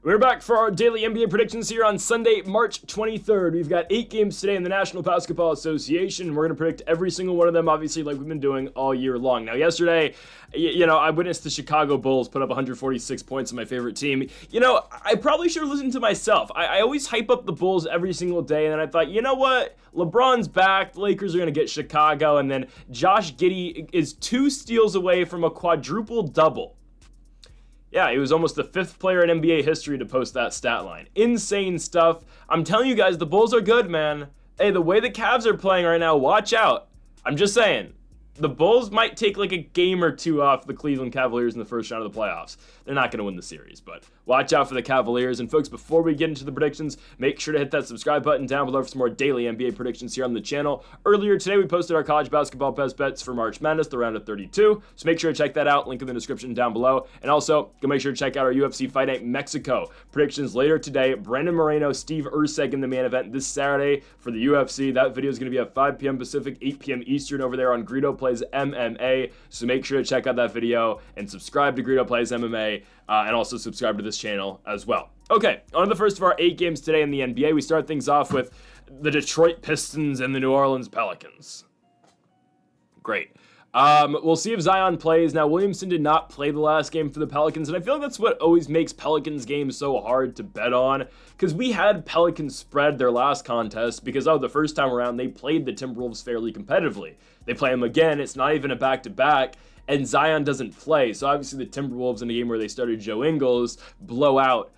We're back for our daily NBA predictions here on Sunday, March 23rd. We've got 8 games today in the National Basketball Association. We're going to predict every single one of them, obviously, like we've been doing all year long. Now, yesterday, I witnessed the Chicago Bulls put up 146 points on my favorite team. I probably should have listened to myself. I always hype up the Bulls every single day, and then I thought, you know what? LeBron's back. The Lakers are going to get Chicago, and then Josh Giddey is 2 steals away from a quadruple double. Yeah, he was almost the 5th player in NBA history to post that stat line. Insane stuff. I'm telling you guys, the Bulls are good, man. Hey, the way the Cavs are playing right now, watch out. I'm just saying. The Bulls might take like a game or 2 off the Cleveland Cavaliers in the first round of the playoffs. They're not going to win the series, but watch out for the Cavaliers. And folks, before we get into the predictions, make sure to hit that subscribe button down below for some more daily NBA predictions here on the channel. Earlier today, we posted our college basketball best bets for March Madness, the round of 32. So make sure to check that out. Link in the description down below. And also, go make sure to check out our UFC Fight Night Mexico predictions later today. Brandon Moreno, Steve Erceg in the main event this Saturday for the UFC. That video is going to be at 5 p.m. Pacific, 8 p.m. Eastern over there on Greedo Plays MMA. So make sure to check out that video and subscribe to Greedo Plays MMA. And also subscribe to this channel as well. Okay, on to the first of our 8 games today in the NBA. We start things off with the Detroit Pistons and the New Orleans Pelicans. Great. We'll see if Zion plays. Now, Williamson did not play the last game for the Pelicans, and I feel like that's what always makes Pelicans games so hard to bet on, because we had Pelicans spread their last contest because, the first time around, they played the Timberwolves fairly competitively. They play them again. It's not even a back-to-back. And Zion doesn't play. So obviously the Timberwolves, in a game where they started Joe Ingles, blow out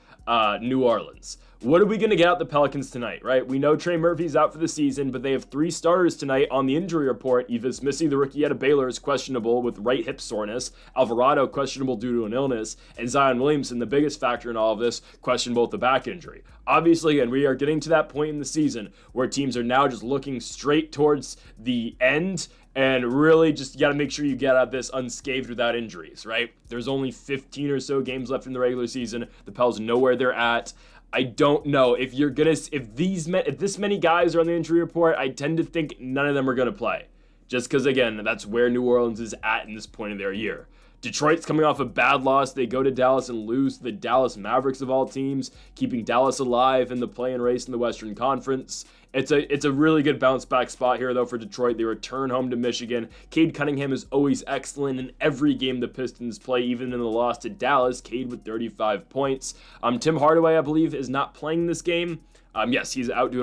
New Orleans. What are we going to get out the Pelicans tonight, right? We know Trey Murphy's out for the season, but they have 3 starters tonight on the injury report. Yves Missy, the rookie out of Baylor, is questionable with right hip soreness. Alvarado, questionable due to an illness. And Zion Williamson, the biggest factor in all of this, questionable with the back injury. Obviously, and we are getting to that point in the season where teams are now just looking straight towards the end. And really just got to make sure you get out of this unscathed without injuries, right? There's only 15 or so games left in the regular season. The Pels know where they're at. I don't know if this many guys are on the injury report. I tend to think none of them are going to play, just because again, that's where New Orleans is at in this point of their year. Detroit's coming off a bad loss. They go to Dallas and lose to the Dallas Mavericks of all teams, keeping Dallas alive in the play-in race in the Western Conference. It's a really good bounce-back spot here, though, for Detroit. They return home to Michigan. Cade Cunningham is always excellent in every game the Pistons play, even in the loss to Dallas. Cade with 35 points. Tim Hardaway, I believe, is not playing this game. Yes, he's out due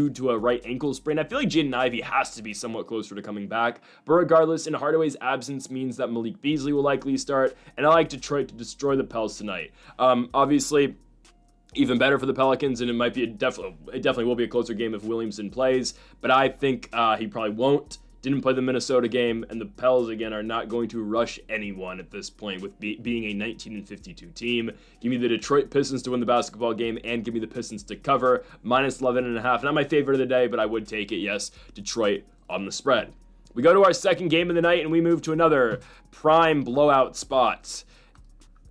to a right ankle sprain. I feel like Jaden Ivey has to be somewhat closer to coming back. But regardless, in Hardaway's absence means that Malik Beasley will likely start. And I like Detroit to destroy the Pels tonight. Obviously, even better for the Pelicans, and it definitely will be a closer game if Williamson plays. But I think he probably won't. Didn't play the Minnesota game, and the Pels, again, are not going to rush anyone at this point with being a 19-52 team. Give me the Detroit Pistons to win the basketball game, and give me the Pistons to cover, minus 11.5. Not my favorite of the day, but I would take it, yes, Detroit on the spread. We go to our second game of the night, and we move to another prime blowout spot.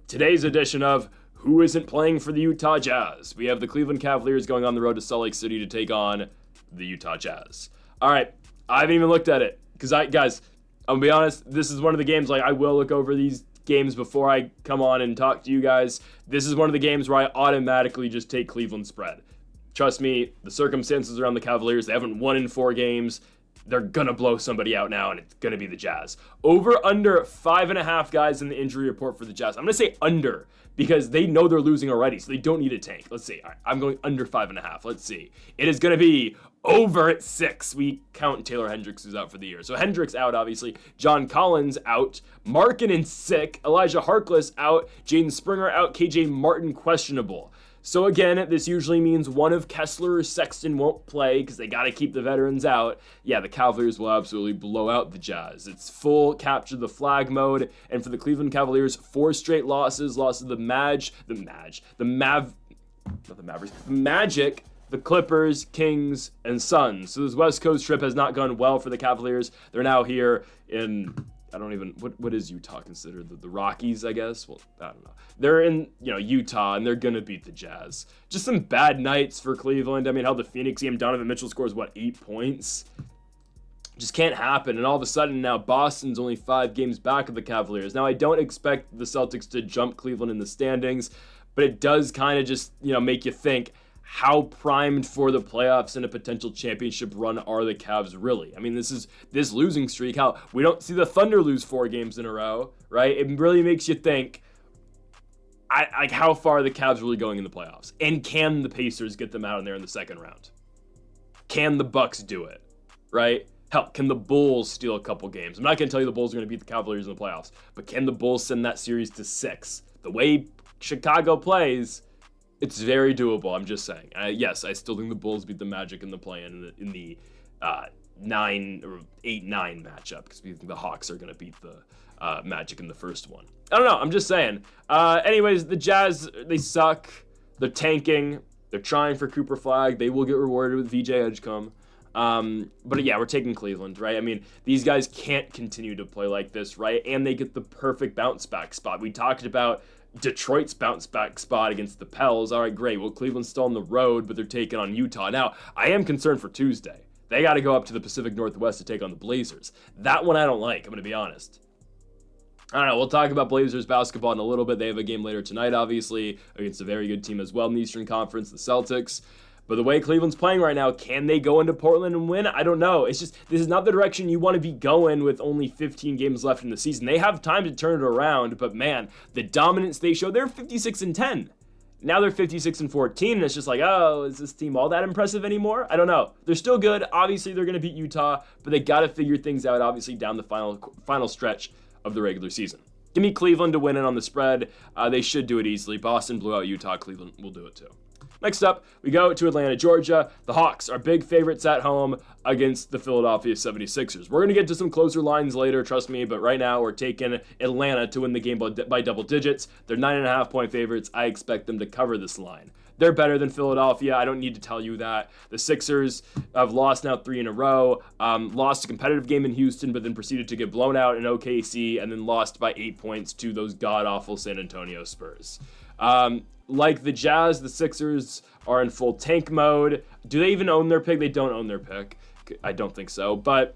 Today's edition of Who Isn't Playing for the Utah Jazz? We have the Cleveland Cavaliers going on the road to Salt Lake City to take on the Utah Jazz. All right. I haven't even looked at it because guys, I'm gonna be honest, this is one of the games, I will look over these games before I come on and talk to you guys. This is one of the games where I automatically just take Cleveland spread. Trust me, the circumstances around the Cavaliers, they haven't won in 4 games. They're gonna blow somebody out now, and it's gonna be the Jazz. Over under 5.5 guys in the injury report for the Jazz. I'm gonna say under because they know they're losing already, so they don't need a tank. Let's see. All right, I'm going under 5.5. Let's see. It is gonna be over at 6. We count Taylor Hendricks, who's out for the year. So Hendricks out, obviously. John Collins out. Markkanen sick. Elijah Harkless out. Jaden Springer out. KJ Martin questionable. So again, this usually means one of Kessler or Sexton won't play because they got to keep the veterans out. Yeah, the Cavaliers will absolutely blow out the Jazz. It's full capture the flag mode. And for the Cleveland Cavaliers, 4 straight losses. Lost to the Magic, the Clippers, Kings, and Suns. So this West Coast trip has not gone well for the Cavaliers. They're now here in, what is Utah considered? The Rockies, I guess? Well, I don't know. They're in, Utah, and they're going to beat the Jazz. Just some bad nights for Cleveland. I mean, how the Phoenix game, Donovan Mitchell scores, 8 points? Just can't happen. And all of a sudden now Boston's only 5 games back of the Cavaliers. Now, I don't expect the Celtics to jump Cleveland in the standings, but it does kind of just, make you think, how primed for the playoffs and a potential championship run are the Cavs really? I mean, this losing streak, how we don't see the Thunder lose 4 games in a row, right? It really makes you think, like, how far are the Cavs really going in the playoffs? And can the Pacers get them out in there in the second round? Can the Bucks do it, right? Hell, can the Bulls steal a couple games? I'm not going to tell you the Bulls are going to beat the Cavaliers in the playoffs, but can the Bulls send that series to 6? The way Chicago plays, it's very doable. I'm just saying. Yes, I still think the Bulls beat the Magic in the play-in in the 9 or 8-9 matchup, because we think the Hawks are going to beat the Magic in the first one. I don't know. I'm just saying. Anyways, the Jazz, they suck. They're tanking. They're trying for Cooper Flag. They will get rewarded with VJ Edgecombe. But yeah, we're taking Cleveland, right? I mean, these guys can't continue to play like this, right? And they get the perfect bounce back spot. We talked about Detroit's bounce back spot against the Pels. All right, great. Well, Cleveland's still on the road, but they're taking on Utah. Now, I am concerned for Tuesday. They got to go up to the Pacific Northwest to take on the Blazers. That one I don't like, I'm going to be honest. I don't know. We'll talk about Blazers basketball in a little bit. They have a game later tonight, obviously, against a very good team as well in the Eastern Conference, the Celtics. But the way Cleveland's playing right now, can they go into Portland and win? I don't know. It's just, this is not the direction you want to be going with only 15 games left in the season. They have time to turn it around, but man, the dominance they showed, they're 56-10. Now they're 56-14, and it's just like, oh, is this team all that impressive anymore? I don't know. They're still good. Obviously, they're going to beat Utah, but they got to figure things out, obviously, down the final stretch of the regular season. Give me Cleveland to win it on the spread. They should do it easily. Boston blew out Utah. Cleveland will do it too. Next up, we go to Atlanta, Georgia. The Hawks are big favorites at home against the Philadelphia 76ers. We're going to get to some closer lines later, trust me, but right now we're taking Atlanta to win the game by double digits. They're 9.5-point favorites. I expect them to cover this line. They're better than Philadelphia. I don't need to tell you that. The Sixers have lost now 3 in a row, lost a competitive game in Houston, but then proceeded to get blown out in OKC, and then lost by 8 points to those god-awful San Antonio Spurs. Like the Jazz, the Sixers are in full tank mode. Do they even own their pick? They don't own their pick. I don't think so, but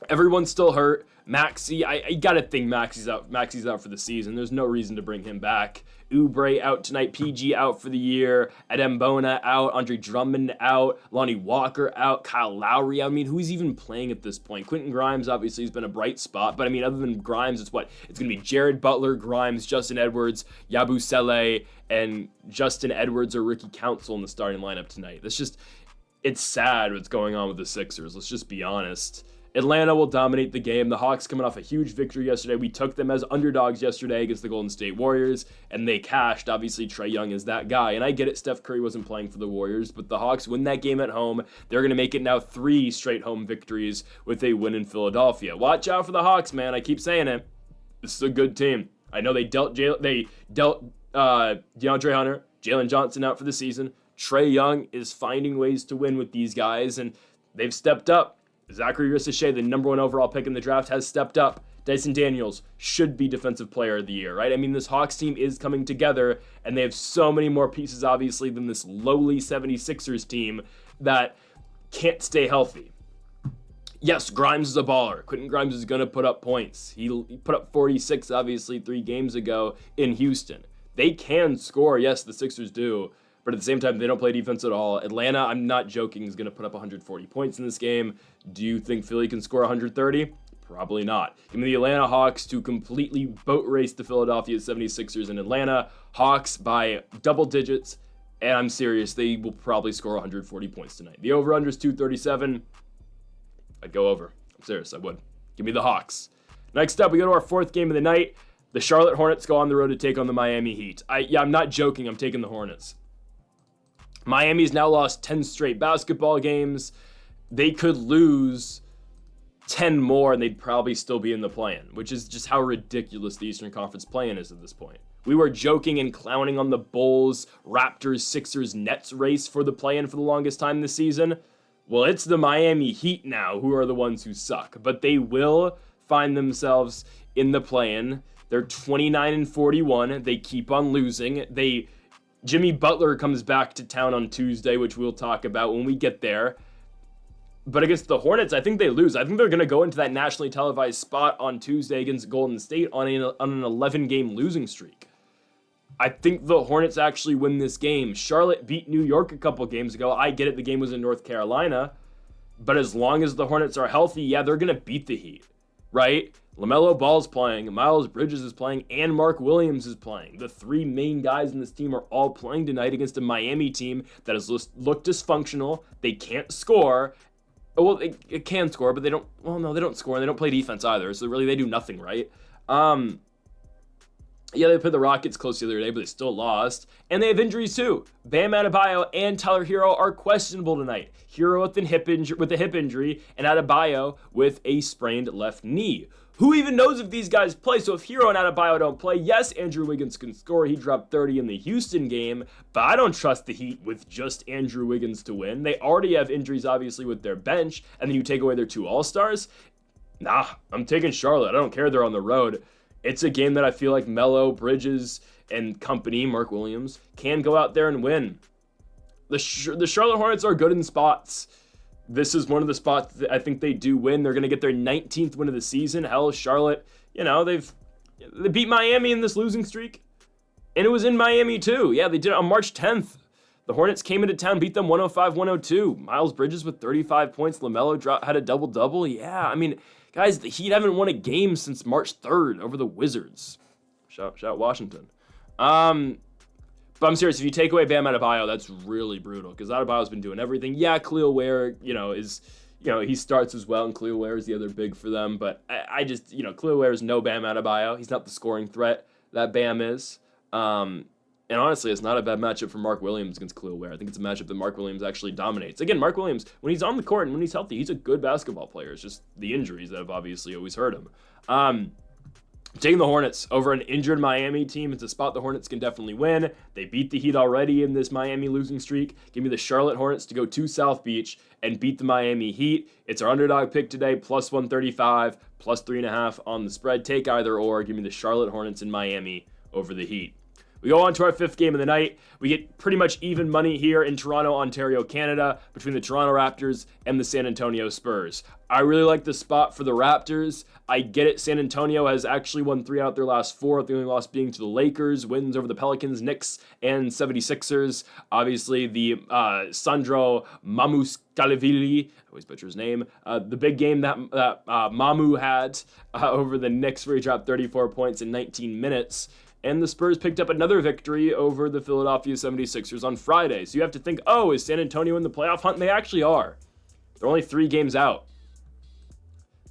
everyone's still hurt. Maxey, I gotta think Maxey's out for the season. There's no reason to bring him back. Oubre out tonight, PG out for the year, Adembona out, Andre Drummond out, Lonnie Walker out, Kyle Lowry out. I mean, who's even playing at this point? Quentin Grimes obviously has been a bright spot, but I mean, other than Grimes, it's going to be Jared Butler, Grimes, Justin Edwards, Yabusele, and Justin Edwards or Ricky Council in the starting lineup tonight. It's sad what's going on with the Sixers. Let's just be honest. Atlanta will dominate the game. The Hawks coming off a huge victory yesterday. We took them as underdogs yesterday against the Golden State Warriors, and they cashed. Obviously, Trae Young is that guy. And I get it, Steph Curry wasn't playing for the Warriors, but the Hawks win that game at home. They're going to make it now 3 straight home victories with a win in Philadelphia. Watch out for the Hawks, man. I keep saying it. This is a good team. I know they dealt DeAndre Hunter, Jalen Johnson out for the season. Trae Young is finding ways to win with these guys, and they've stepped up. Zachary Ricochet, the number 1 overall pick in the draft, has stepped up. Dyson Daniels should be Defensive Player of the Year, right? I mean, this Hawks team is coming together, and they have so many more pieces, obviously, than this lowly 76ers team that can't stay healthy. Yes, Grimes is a baller. Quentin Grimes is going to put up points. He put up 46, obviously, 3 games ago in Houston. They can score. Yes, the Sixers do. But at the same time, they don't play defense at all. Atlanta, I'm not joking, is going to put up 140 points in this game. Do you think Philly can score 130? Probably not. Give me the Atlanta Hawks to completely boat race the Philadelphia 76ers in Atlanta. Hawks by double digits. And I'm serious, they will probably score 140 points tonight. The over-under is 237. I'd go over. I'm serious, I would. Give me the Hawks. Next up, we go to our 4th game of the night. The Charlotte Hornets go on the road to take on the Miami Heat. I'm not joking, I'm taking the Hornets. Miami's now lost 10 straight basketball games. They could lose 10 more and they'd probably still be in the play-in, which is just how ridiculous the Eastern Conference play-in is at this point. We were joking and clowning on the Bulls, Raptors, Sixers, Nets race for the play-in for the longest time this season. Well, it's the Miami Heat now who are the ones who suck, but they will find themselves in the play-in. They're 29-41. They keep on losing. Jimmy Butler comes back to town on Tuesday, which we'll talk about when we get there. But against the Hornets, I think they lose. I think they're going to go into that nationally televised spot on Tuesday against Golden State on an 11-game losing streak. I think the Hornets actually win this game. Charlotte beat New York a couple games ago. I get it, the game was in North Carolina. But as long as the Hornets are healthy, yeah, they're going to beat the Heat, right? LaMelo Ball's playing, Miles Bridges is playing, and Mark Williams is playing. The three main guys in this team are all playing tonight against a Miami team that has looked dysfunctional. They can't score. Well, it can score, but they don't. Well, no, they don't score, and they don't play defense either. So really, they do nothing right. Yeah, they played the Rockets close the other day, but they still lost. And they have injuries too. Bam Adebayo and Tyler Hero are questionable tonight. Hero with a hip injury, and Adebayo with a sprained left knee. Who even knows if these guys play? So if Hero and Adebayo don't play, yes, Andrew Wiggins can score. He dropped 30 in the Houston game, but I don't trust the Heat with just Andrew Wiggins to win. They already have injuries, obviously, with their bench, and then you take away their two All-Stars. Nah, I'm taking Charlotte. I don't care they're on the road. It's a game that I feel like Melo, Bridges, and company, Mark Williams, can go out there and win. The Charlotte Hornets are good in spots. This is one of the spots that I think they do win. They're going to get their 19th win of the season. Hell, Charlotte, they beat Miami in this losing streak. And it was in Miami too. Yeah, they did it on March 10th. The Hornets came into town, beat them 105-102. Miles Bridges with 35 points. LaMelo had a double-double. Yeah, I mean, guys, the Heat haven't won a game since March 3rd over the Wizards. Shout Washington. But I'm serious, if you take away Bam Adebayo, that's really brutal, because Adebayo's been doing everything. Yeah, Khalil Ware, he starts as well, and Khalil Ware is the other big for them, but I just, Khalil Ware is no Bam Adebayo. He's not the scoring threat that Bam is. And honestly, it's not a bad matchup for Mark Williams against Khalil Ware. I think it's a matchup that Mark Williams actually dominates. Again, Mark Williams, when he's on the court and when he's healthy, he's a good basketball player. It's just the injuries that have obviously always hurt him. Taking the Hornets over an injured Miami team. It's a spot the Hornets can definitely win. They beat the Heat already in this Miami losing streak. Give me the Charlotte Hornets to go to South Beach and beat the Miami Heat. It's our underdog pick today, plus 135, plus 3.5 on the spread. Take either or. Give me the Charlotte Hornets in Miami over the Heat. We go on to our fifth game of the night. We get pretty much even money here in Toronto, Ontario, Canada, between the Toronto Raptors and the San Antonio Spurs. I really like the spot for the Raptors. I get it. San Antonio has actually won 3 out of their last 4, the only loss being to the Lakers, wins over the Pelicans, Knicks, and 76ers. Obviously, the Sandro Mamukelashvili, I always butcher his name, the big game that Mamu had over the Knicks, where he dropped 34 points in 19 minutes. And the Spurs picked up another victory over the Philadelphia 76ers on Friday. So you have to think, oh, is San Antonio in the playoff hunt? And they actually are. They're only 3 games out.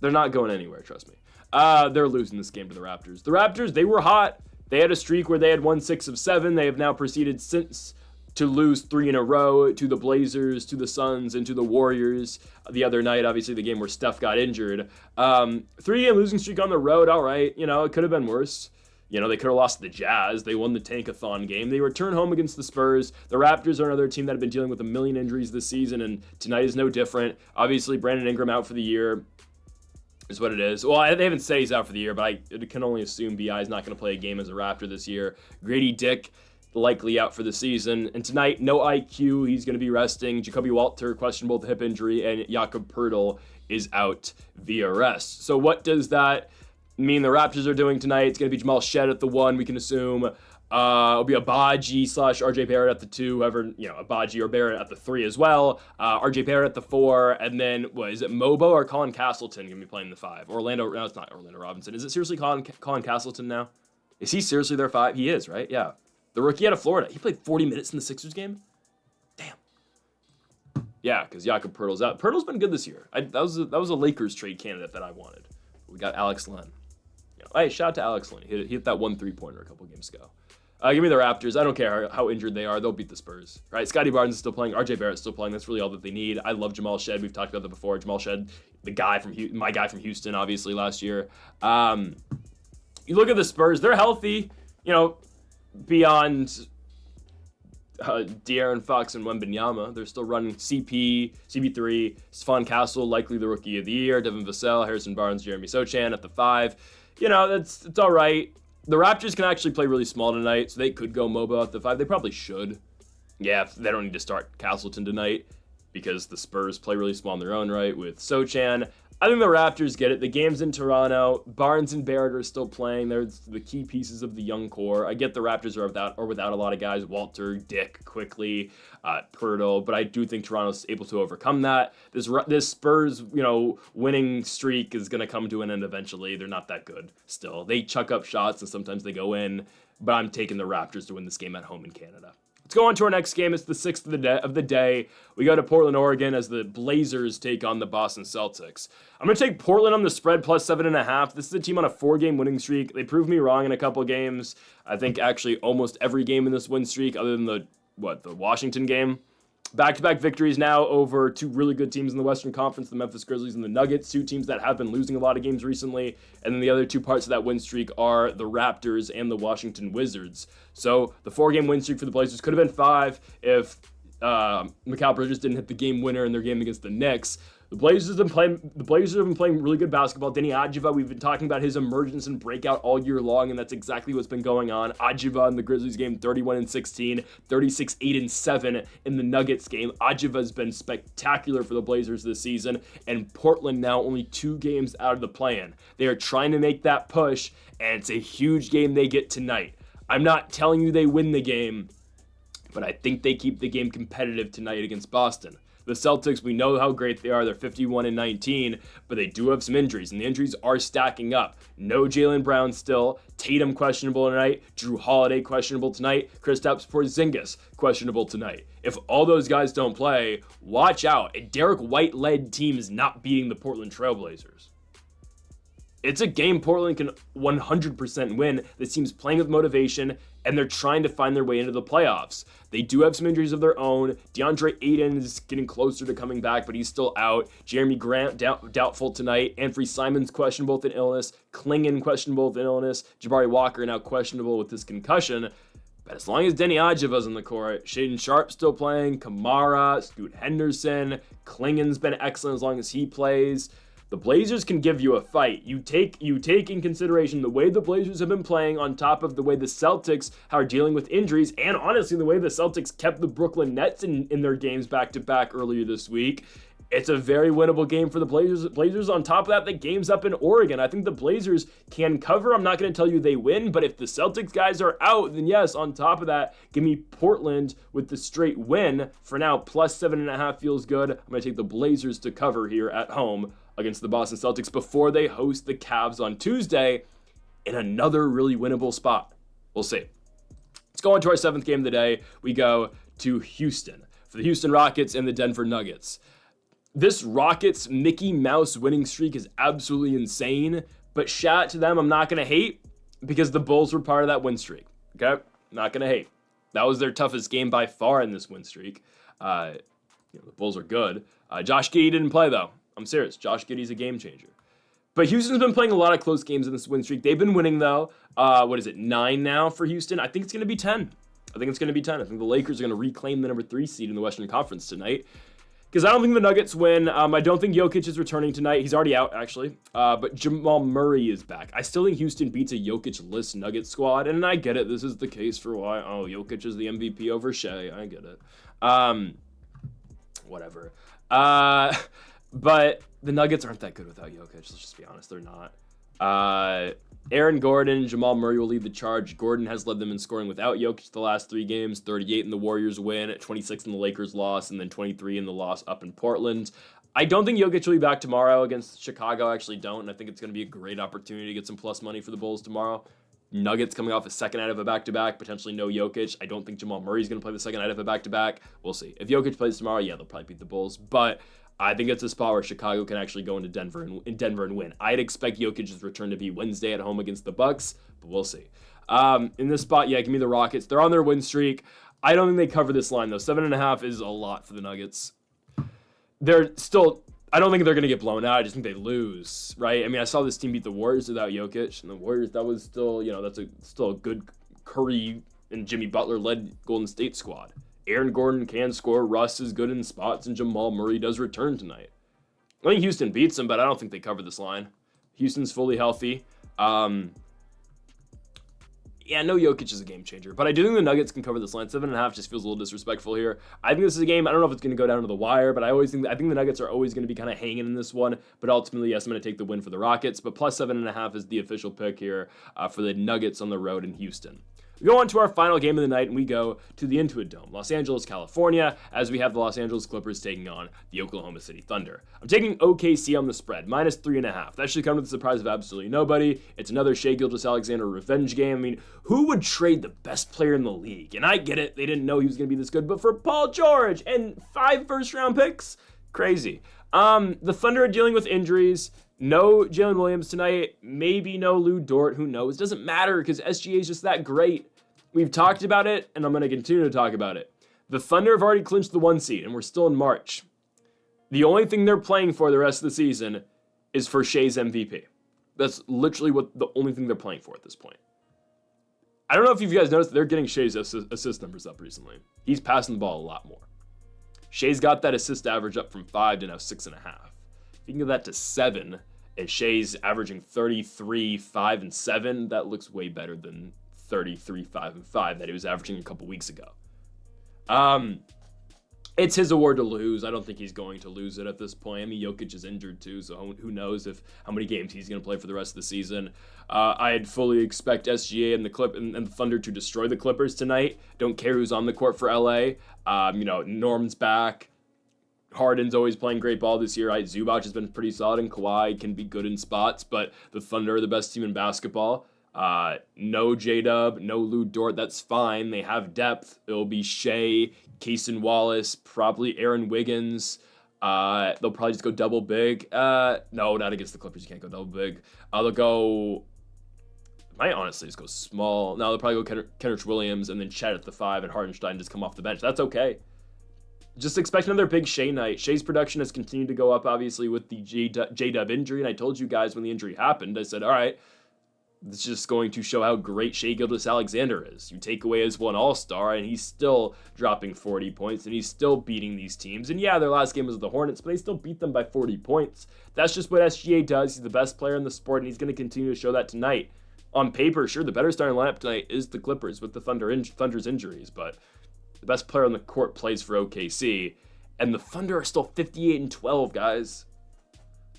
They're not going anywhere, trust me. They're losing this game to the Raptors. The Raptors, they were hot. They had a streak where they had won 6 of 7. They have now proceeded since to lose 3 in a row to the Blazers, to the Suns, and to the Warriors. The other night, obviously, the game where Steph got injured. 3-game losing streak on the road, all right. It could have been worse. They could have lost to the Jazz. They won the Tankathon game. They return home against the Spurs. The Raptors are another team that have been dealing with a million injuries this season, and tonight is no different. Obviously, Brandon Ingram out for the year is what it is. Well, they haven't said he's out for the year, but I can only assume B.I. is not going to play a game as a Raptor this year. Grady Dick likely out for the season. And tonight, no IQ. He's going to be resting. Jacoby Walter, questionable with a hip injury, and Jakob Poeltl is out via rest. So what does that mean the Raptors are doing tonight? It's going to be Jamal Shead at the 1, we can assume. It'll be Abaji / RJ Barrett at the 2, whoever, Abaji or Barrett at the 3 as well. RJ Barrett at the 4, and then, is it Mobo or Colin Castleton going to be playing the 5? No, it's not Orlando Robinson. Is it seriously Colin Castleton now? Is he seriously their 5? He is, right? Yeah. The rookie out of Florida. He played 40 minutes in the Sixers game? Damn. Yeah, because Jakob Poeltl's out. Poeltl's been good this year. That was a Lakers trade candidate that I wanted. We got Alex Len. Hey, shout out to Alex Len. He hit that 1 3-pointer a couple games ago. Give me the Raptors. I don't care how injured they are. They'll beat the Spurs. Right? Scotty Barnes is still playing. RJ Barrett's still playing. That's really all that they need. I love Jamal Shead. We've talked about that before. Jamal Shead, my guy from Houston, obviously, last year. You look at the Spurs. They're healthy, beyond De'Aaron Fox and Wembanyama. They're still running CP3, Stephon Castle, likely the Rookie of the Year, Devin Vassell, Harrison Barnes, Jeremy Sochan at the 5. It's all right. The Raptors can actually play really small tonight, so they could go Mobo at the 5. They probably should. Yeah, they don't need to start Castleton tonight. because the Spurs play really small in their own right with Sochan. I think the Raptors get it. The game's in Toronto. Barnes and Barrett are still playing. They're the key pieces of the young core. I get the Raptors are without a lot of guys. Walter, Dick, quickly, Pirtle. But I do think Toronto's able to overcome that. This Spurs, winning streak is going to come to an end eventually. They're not that good still. They chuck up shots and sometimes they go in. But I'm taking the Raptors to win this game at home in Canada. Let's go on to our next game. It's the 6th of the day. We go to Portland, Oregon as the Blazers take on the Boston Celtics. I'm going to take Portland on the spread plus 7.5. This is a team on a 4-game winning streak. They proved me wrong in a couple games. I think actually almost every game in this win streak other than the Washington game. Back-to-back victories now over two really good teams in the Western Conference, the Memphis Grizzlies and the Nuggets, two teams that have been losing a lot of games recently. And then the other two parts of that win streak are the Raptors and the Washington Wizards. So the 4-game win streak for the Blazers could have been 5 if Mikal Bridges didn't hit the game winner in their game against the Knicks. The Blazers have been playing really good basketball. Denny Adjiva, we've been talking about his emergence and breakout all year long, and that's exactly what's been going on. Adjiva in the Grizzlies game, 31-16, 36-8-7 in the Nuggets game. Adjiva has been spectacular for the Blazers this season, and Portland now only 2 games out of the play-in. They are trying to make that push, and it's a huge game they get tonight. I'm not telling you they win the game, but I think they keep the game competitive tonight against Boston. The Celtics, we know how great they are. They're 51-19, but they do have some injuries, and the injuries are stacking up. No Jaylen Brown still. Tatum questionable tonight. Drew Holiday questionable tonight. Kristaps Porzingis questionable tonight. If all those guys don't play, watch out. A Derek White-led team is not beating the Portland Trailblazers. It's a game Portland can 100% win. This team's playing with motivation, and they're trying to find their way into the playoffs. They do have some injuries of their own. DeAndre Ayton is getting closer to coming back, but he's still out. Jeremy Grant doubtful tonight. Anfernee Simons questionable with an illness. Klingon questionable with an illness. Jabari Walker now questionable with this concussion. But as long as Denny Adjiva's on the court, Shaedon Sharp still playing, Kamara, Scoot Henderson, Klingon's been excellent as long as he plays. The Blazers can give you a fight. You take in consideration the way the Blazers have been playing on top of the way the Celtics are dealing with injuries, and honestly the way the Celtics kept the Brooklyn Nets in their games back-to-back earlier this week. It's a very winnable game for the Blazers. Blazers on top of that, the game's up in Oregon. I think the Blazers can cover. I'm not going to tell you they win, but if the Celtics guys are out, then yes, on top of that, give me Portland with the straight win. For now, plus 7.5 feels good. I'm going to take the Blazers to cover here at home against the Boston Celtics before they host the Cavs on Tuesday in another really winnable spot. We'll see. Let's go on to our 7th game of the day. We go to Houston for the Houston Rockets and the Denver Nuggets. This Rockets Mickey Mouse winning streak is absolutely insane, but shout out to them. I'm not going to hate because the Bulls were part of that win streak. Okay? Not going to hate. That was their toughest game by far in this win streak. The Bulls are good. Josh Giddey didn't play, though. I'm serious. Josh Giddey's a game changer. But Houston's been playing a lot of close games in this win streak. They've been winning, though. 9 now for Houston? I think it's going to be 10. I think the Lakers are going to reclaim the number 3 seed in the Western Conference tonight. Because I don't think the Nuggets win. I don't think Jokic is returning tonight. He's already out, actually. But Jamal Murray is back. I still think Houston beats a Jokic-less Nuggets squad. And I get it. This is the case for why. Oh, Jokic is the MVP over Shea. I get it. Whatever. But the Nuggets aren't that good without Jokic. Let's just be honest. They're not. Aaron Gordon, Jamal Murray will lead the charge. Gordon has led them in scoring without Jokic the last 3 games. 38 in the Warriors win, 26 in the Lakers loss, and then 23 in the loss up in Portland. I don't think Jokic will be back tomorrow against Chicago. I actually don't. And I think it's going to be a great opportunity to get some plus money for the Bulls tomorrow. Nuggets coming off a second night of a back-to-back, potentially no Jokic. I don't think Jamal Murray's going to play the second night of a back-to-back. We'll see. If Jokic plays tomorrow, yeah, they'll probably beat the Bulls. But I think it's a spot where Chicago can actually go into Denver and win. I'd expect Jokic's return to be Wednesday at home against the Bucks, but we'll see. In this spot, yeah, give me the Rockets. They're on their win streak. I don't think they cover this line, though. 7.5 is a lot for the Nuggets. I don't think they're going to get blown out. I just think they lose, right? I mean, I saw this team beat the Warriors without Jokic, and the Warriors, that was still, that's still a good Curry and Jimmy Butler-led Golden State squad. Aaron Gordon can score. Russ is good in spots, and Jamal Murray does return tonight. I think Houston beats them, but I don't think they cover this line. Houston's fully healthy. Yeah, no Jokic is a game changer, but I do think the Nuggets can cover this line. 7.5 just feels a little disrespectful here. I think this is a game, I don't know if it's going to go down to the wire, but I think the Nuggets are always going to be kind of hanging in this one, but ultimately, yes, I'm going to take the win for the Rockets, but plus 7.5 is the official pick here for the Nuggets on the road in Houston. We go on to our final game of the night, and we go to the Intuit Dome, Los Angeles, California, as we have the Los Angeles Clippers taking on the Oklahoma City Thunder. I'm taking OKC on the spread, minus 3.5. That should come to the surprise of absolutely nobody. It's another Shai Gilgeous-Alexander revenge game. I mean, who would trade the best player in the league? And I get it, they didn't know he was going to be this good, but for Paul George and 5 first-round picks? Crazy. The Thunder are dealing with injuries. No Jalen Williams tonight, maybe no Lou Dort, who knows? Doesn't matter because SGA is just that great. We've talked about it, and I'm going to continue to talk about it. The Thunder have already clinched the 1 seed, and we're still in March. The only thing they're playing for the rest of the season is for Shai's MVP. That's literally the only thing they're playing for at this point. I don't know if you guys noticed, they're getting Shai's assist numbers up recently. He's passing the ball a lot more. Shai's got that assist average up from 5 to now 6.5. If you can get that to 7, and Shai's averaging 33, 5, and 7, that looks way better than 33, 5, and 5 that he was averaging a couple weeks ago. It's his award to lose. I don't think he's going to lose it at this point. I mean, Jokic is injured too, so who knows how many games he's going to play for the rest of the season. I'd fully expect SGA and the Thunder to destroy the Clippers tonight. Don't care who's on the court for LA. Norm's back. Harden's always playing great ball this year. Zubac has been pretty solid, and Kawhi can be good in spots, but the Thunder are the best team in basketball. No J-Dub, no Lou Dort, that's fine. They have depth. It'll be Shai, Cason Wallace, probably Aaron Wiggins. They'll probably just go double big. No, not against the Clippers. You can't go double big. They'll go... might honestly just go small. No, they'll probably go Kenrich Williams and then Chet at the 5 and Hardenstein just come off the bench. That's okay. Just expect another big Shai night. Shai's production has continued to go up, obviously, with the J-Dub injury. And I told you guys when the injury happened, I said, all right, this is just going to show how great Shai Gilgeous-Alexander is. You take away his one all-star, and he's still dropping 40 points, and he's still beating these teams. And yeah, their last game was the Hornets, but they still beat them by 40 points. That's just what SGA does. He's the best player in the sport, and he's going to continue to show that tonight. On paper, sure, the better starting lineup tonight is the Clippers with the Thunder's injuries, but the best player on the court plays for OKC, and the Thunder are still 58-12, guys.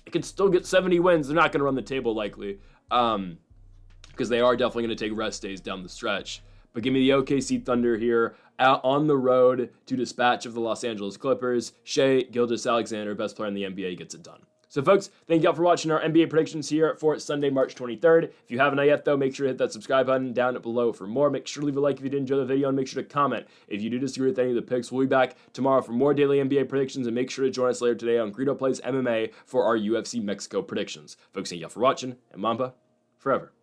They can still get 70 wins. They're not going to run the table likely, because they are definitely going to take rest days down the stretch. But give me the OKC Thunder here out on the road to dispatch of the Los Angeles Clippers. Shai Gilgeous-Alexander, best player in the NBA, gets it done. So folks, thank you all for watching our NBA predictions here for Sunday, March 23rd. If you haven't yet, though, make sure to hit that subscribe button down below for more. Make sure to leave a like if you did enjoy the video, and make sure to comment if you do disagree with any of the picks. We'll be back tomorrow for more daily NBA predictions, and make sure to join us later today on Greedo Plays MMA for our UFC Mexico predictions. Folks, thank you all for watching, and Mamba forever.